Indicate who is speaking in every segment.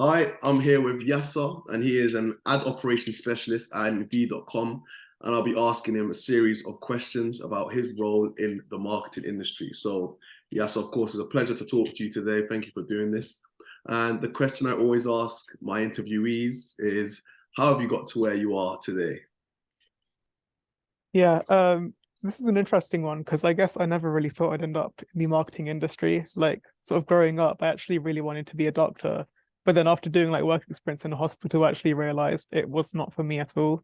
Speaker 1: Hi, I'm here with Yasser, and he is an ad operations specialist at Indeed.com. And I'll be asking him a series of questions about his role in the marketing industry. So, Yasser, of course, it's a pleasure to talk to you today. Thank you for doing this. And the question I always ask my interviewees is, how have you got to where you are today?
Speaker 2: Yeah, this is an interesting one because I guess I never really thought I'd end up in the marketing industry. Like, sort of growing up, I actually really wanted to be a doctor. But then after doing like work experience in a hospital, I actually realized it was not for me at all.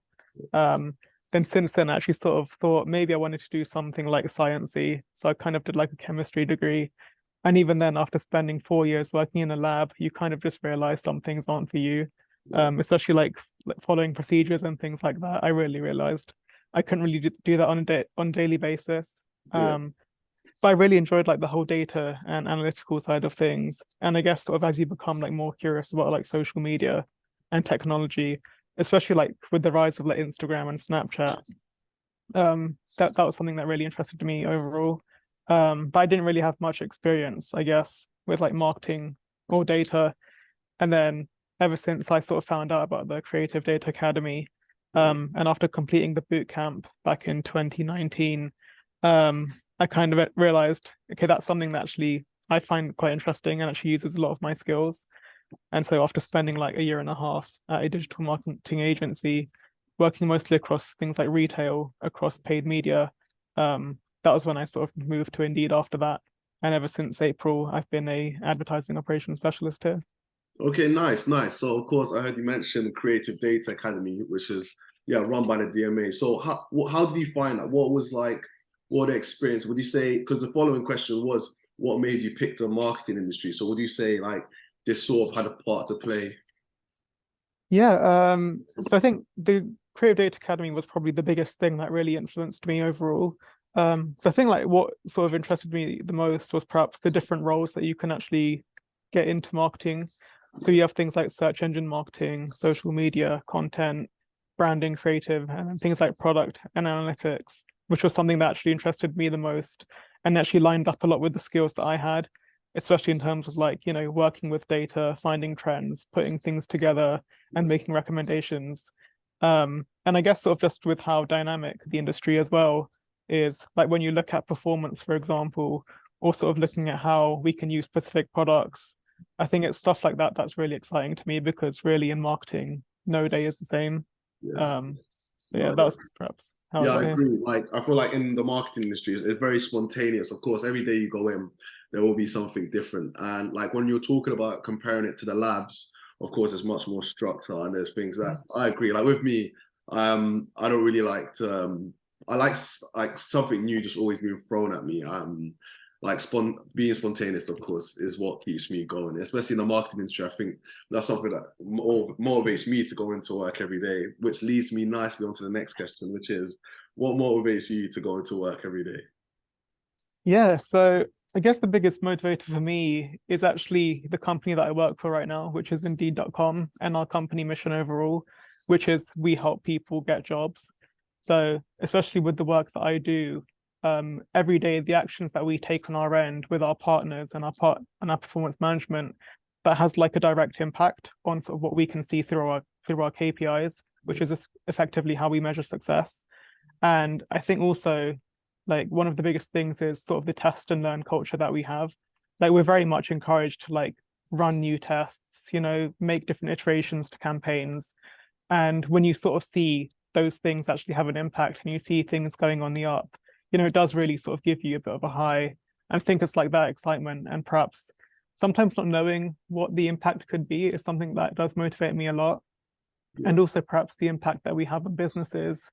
Speaker 2: Um, then since then, I actually sort of thought maybe I wanted to do something like sciencey. So I kind of did like a chemistry degree. And even then, after spending 4 years working in a lab, you kind of just realize some things aren't for you.
Speaker 1: Yeah,
Speaker 2: Especially like following procedures and things like that. I really realized I couldn't really do that on a daily basis.
Speaker 1: yeah,
Speaker 2: Um, but I really enjoyed like the whole data and analytical side of things. And I guess sort of as you become like more curious about like social media and technology, especially like with the rise of like Instagram and Snapchat, that was something that really interested me overall. But I didn't really have much experience, I guess, with like marketing or data. And then ever since I sort of found out about the Creative Data Academy,
Speaker 1: yeah.
Speaker 2: and after completing the boot camp back in 2019, um, I kind of realized, okay, that's something that actually I find quite interesting and actually uses a lot of my skills. And so after spending like a year and a half at a digital marketing agency, working mostly across things like retail, across paid media, that was when I sort of moved to Indeed after that. And ever since April, I've been a advertising operations specialist here.
Speaker 1: Okay, nice, nice. So, of course, I heard you mention Creative Data Academy, which is yeah run by the DMA. So, how did you find that? What was like, what the experience? Would you say? Because the following question was, what made you pick the marketing industry? So, would you say like this sort of had a part to play?
Speaker 2: Yeah, so I think the Creative Data Academy was probably the biggest thing that really influenced me overall. So I think like what sort of interested me the most was perhaps the different roles that you can actually get into marketing. So you have things like search engine marketing, social media, content, branding, creative, and then things like product and analytics, which was something that actually interested me the most and actually lined up a lot with the skills that I had, especially in terms of like, working with data, finding trends, putting things together and making recommendations. And I guess sort of just with how dynamic the industry as well is, like when you look at performance, for example, or sort of looking at how we can use specific products, I think it's stuff like that that's really exciting to me because really in marketing, no day is the same.
Speaker 1: Yeah,
Speaker 2: Um, so yeah,
Speaker 1: no,
Speaker 2: that was perhaps how I
Speaker 1: yeah, I
Speaker 2: got here.
Speaker 1: agree. Like, I feel like in the marketing industry, it's very spontaneous. Of course, every day you go in, there will be something different. And like when you're talking about comparing it to the labs, of course, it's much more structure and there's things that I agree. Like with me, I don't really like to. I like something new just always being thrown at me. Like being spontaneous, of course, is what keeps me going. Especially in the marketing industry, I think that's something that motivates me to go into work every day, which leads me nicely onto the next question, which is what motivates you to go into work every day?
Speaker 2: Yeah, so I guess the biggest motivator for me is actually the company that I work for right now, which is Indeed.com, and our company mission overall, which is we help people get jobs. So, especially with the work that I do, every day the actions that we take on our end with our partners and our performance management, that has like a direct impact on sort of what we can see through our KPIs, which is effectively how we measure success. And I think also like one of the biggest things is sort of the test and learn culture that we have. Like we're very much encouraged to like run new tests, make different iterations to campaigns. And when you sort of see those things actually have an impact and you see things going on the up, it does really sort of give you a bit of a high. And I think it's like that excitement and perhaps sometimes not knowing what the impact could be is something that does motivate me a lot.
Speaker 1: Yeah.
Speaker 2: And also perhaps the impact that we have on businesses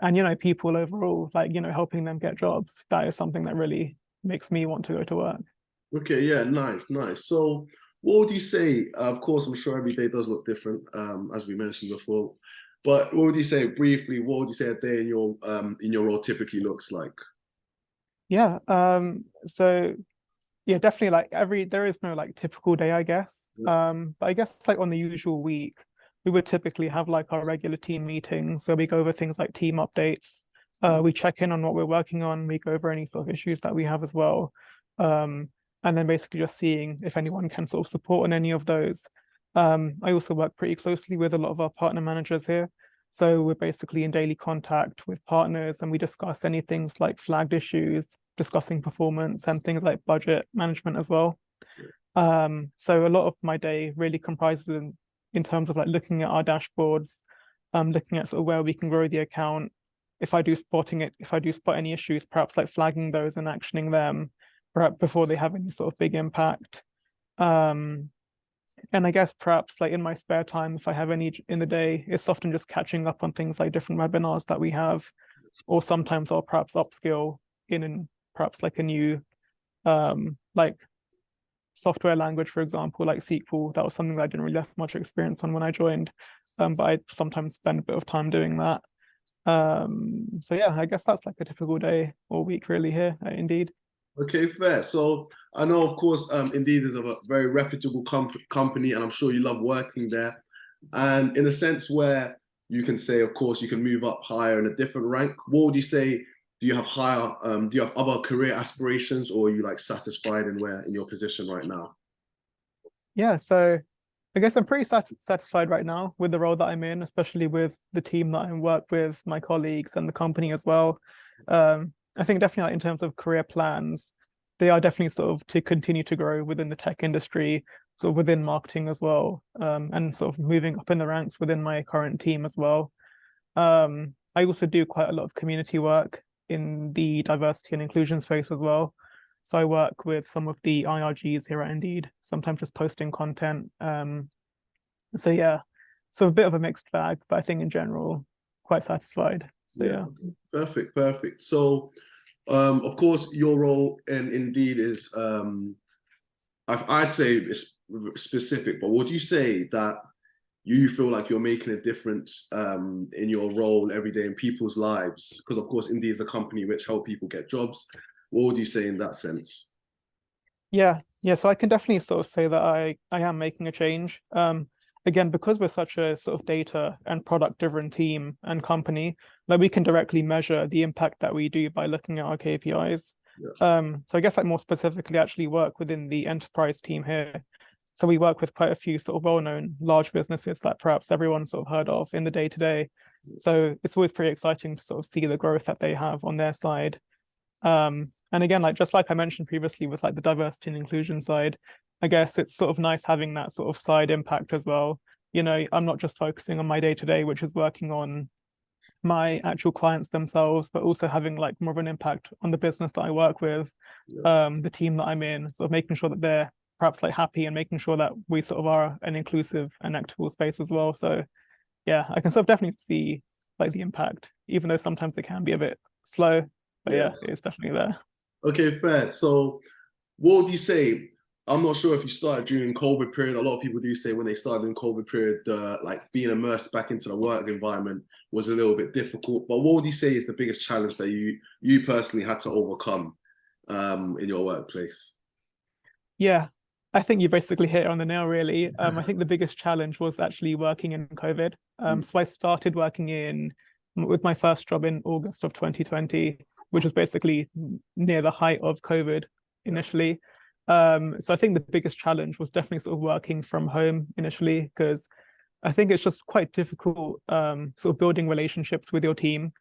Speaker 2: and people overall, like helping them get jobs. That is something that really makes me want to go to work.
Speaker 1: Okay, yeah, nice, nice. So, what would you say? Of course, I'm sure every day does look different, as we mentioned before. But what would you say briefly? What would you say a day in your role typically looks like?
Speaker 2: Yeah, so yeah, definitely like every there is no like typical day, I guess.
Speaker 1: Yeah,
Speaker 2: But I guess like on the usual week we would typically have like our regular team meetings where we go over things like team updates. We check in on what we're working on, we go over any sort of issues that we have as well. um and then basically just seeing if anyone can sort of support on any of those. I also work pretty closely with a lot of our partner managers here. So we're basically in daily contact with partners and we discuss any things like flagged issues, discussing performance and things like budget management as well. So a lot of my day really comprises in terms of like looking at our dashboards, looking at sort of where we can grow the account. If I do spot any issues, perhaps like flagging those and actioning them, perhaps before they have any sort of big impact. And I guess perhaps like in my spare time, if I have any in the day, it's often just catching up on things like different webinars that we have, or sometimes I'll perhaps upskill in perhaps like a new like software language, for example, like SQL. That was something that I didn't really have much experience on when I joined, but I sometimes spend a bit of time doing that. So yeah, I guess that's like a typical day or week really here at Indeed.
Speaker 1: Okay, fair. So I know, of course, Indeed is a very reputable company, and I'm sure you love working there. And in a sense where you can say, of course, you can move up higher in a different rank. What would you say? Do you have higher? Do you have other career aspirations, or are you like satisfied in your position right now?
Speaker 2: Yeah, so I guess I'm pretty satisfied right now with the role that I'm in, especially with the team that I work with, my colleagues, and the company as well. I think definitely like in terms of career plans, they are definitely sort of to continue to grow within the tech industry, sort of within marketing as well, and sort of moving up in the ranks within my current team as well. I also do quite a lot of community work in the diversity and inclusion space as well. So I work with some of the IRGs here at Indeed, sometimes just posting content. So yeah, so a bit of a mixed bag, but I think in general, quite satisfied. So yeah.
Speaker 1: Perfect, perfect. So, of course, your role in Indeed is, I'd say it's specific, but would you say that you feel like you're making a difference in your role every day in people's lives? Because, of course, Indeed is a company which help people get jobs. What would you say in that sense?
Speaker 2: Yeah, so I can definitely sort of say that I am making a change. Again, because we're such a sort of data and product driven team and company, that we can directly measure the impact that we do by looking at our KPIs. So I guess like more specifically actually work within the enterprise team here. So we work with quite a few sort of well-known large businesses that perhaps everyone sort of heard of in the day-to-day. So it's always pretty exciting to sort of see the growth that they have on their side. And again, like just like I mentioned previously with like the diversity and inclusion side, I guess it's sort of nice having that sort of side impact as well. You know, I'm not just focusing on my day-to-day, which is working on my actual clients themselves, but also having like more of an impact on the business that I work with, the team that I'm in, sort of making sure that they're perhaps like happy and making sure that we sort of are an inclusive and equitable space as well. So yeah, I can sort of definitely see like the impact, even though sometimes it can be a bit slow, but yeah, it's definitely there.
Speaker 1: Okay, fair. So what would you say? I'm not sure if you started during COVID period. A lot of people do say when they started in COVID period, like being immersed back into the work environment was a little bit difficult. But what would you say is the biggest challenge that you personally had to overcome in your workplace?
Speaker 2: Yeah, I think you basically hit it on the nail, really. I think the biggest challenge was actually working in COVID. So I started working with my first job in August of 2020, which was basically near the height of COVID initially. So I think the biggest challenge was definitely sort of working from home initially, because I think it's just quite difficult sort of building relationships with your team,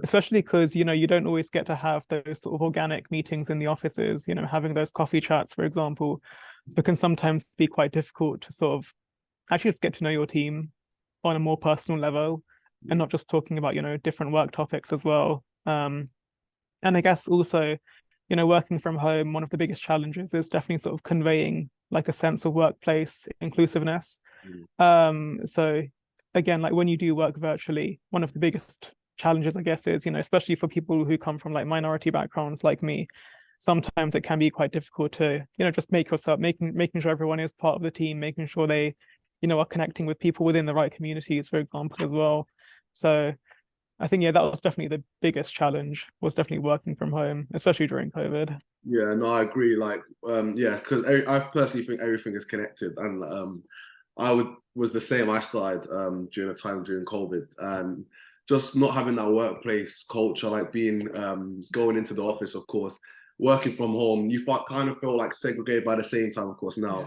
Speaker 2: especially because, you know, you don't always get to have those sort of organic meetings in the offices, you know, having those coffee chats, for example. So it can sometimes be quite difficult to sort of actually just get to know your team on a more personal level and not just talking about, you know, different work topics as well. And I guess also, you know, working from home, one of the biggest challenges is definitely sort of conveying like a sense of workplace inclusiveness. So again, like when you do work virtually, one of the biggest challenges, I guess, is, you know, especially for people who come from like minority backgrounds like me, sometimes it can be quite difficult to, you know, just making sure everyone is part of the team, making sure they, you know, are connecting with people within the right communities, for example, as well. So I think, yeah, that was definitely the biggest challenge, was definitely working from home, especially during COVID.
Speaker 1: Yeah, no, I agree. Like, yeah, because I personally think everything is connected, and was the same. I started during a time during COVID, and just not having that workplace culture, like being going into the office, of course, working from home, kind of feel like segregated by the same time, of course. Now,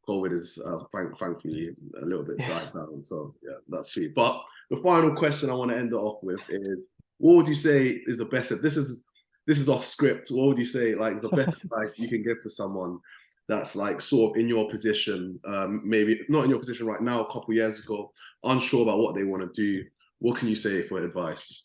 Speaker 1: COVID is thankfully a little bit died down. So yeah, that's sweet. But the final question I want to end it off with is, what would you say is the best? This is off script. What would you say like is the best advice you can give to someone that's like sort of in your position, maybe not in your position right now, a couple of years ago, unsure about what they want to do? What can you say for advice?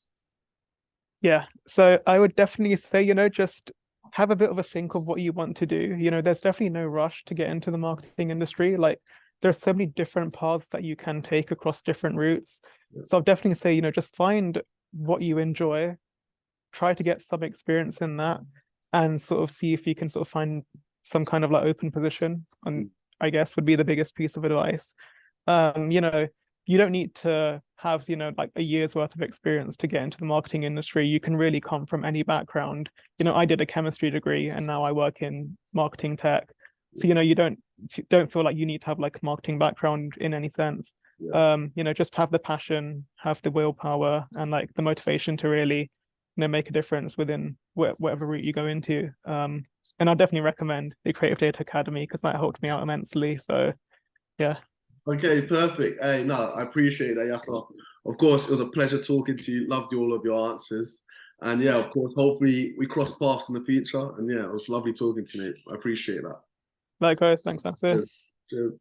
Speaker 2: Yeah, so I would definitely say, just have a bit of a think of what you want to do. There's definitely no rush to get into the marketing industry. Like, there's so many different paths that you can take across different routes. So I'll definitely say, just find what you enjoy, try to get some experience in that, and sort of see if you can sort of find some kind of like open position. And I guess would be the biggest piece of advice. You don't need to have, like a year's worth of experience to get into the marketing industry. You can really come from any background. I did a chemistry degree and now I work in marketing tech. So, you don't feel like you need to have like a marketing background in any sense.
Speaker 1: Yeah.
Speaker 2: Just have the passion, have the willpower and like the motivation to really, make a difference within whatever route you go into. And I'll definitely recommend the Creative Data Academy because that helped me out immensely. So yeah.
Speaker 1: Okay, perfect. Hey, no, I appreciate that, Yasser. Of course, it was a pleasure talking to you. Loved all of your answers. And yeah, of course, hopefully we cross paths in the future. And yeah, it was lovely talking to you, mate. I appreciate that.
Speaker 2: Likewise, thanks, Yasser.
Speaker 1: Cheers. Cheers.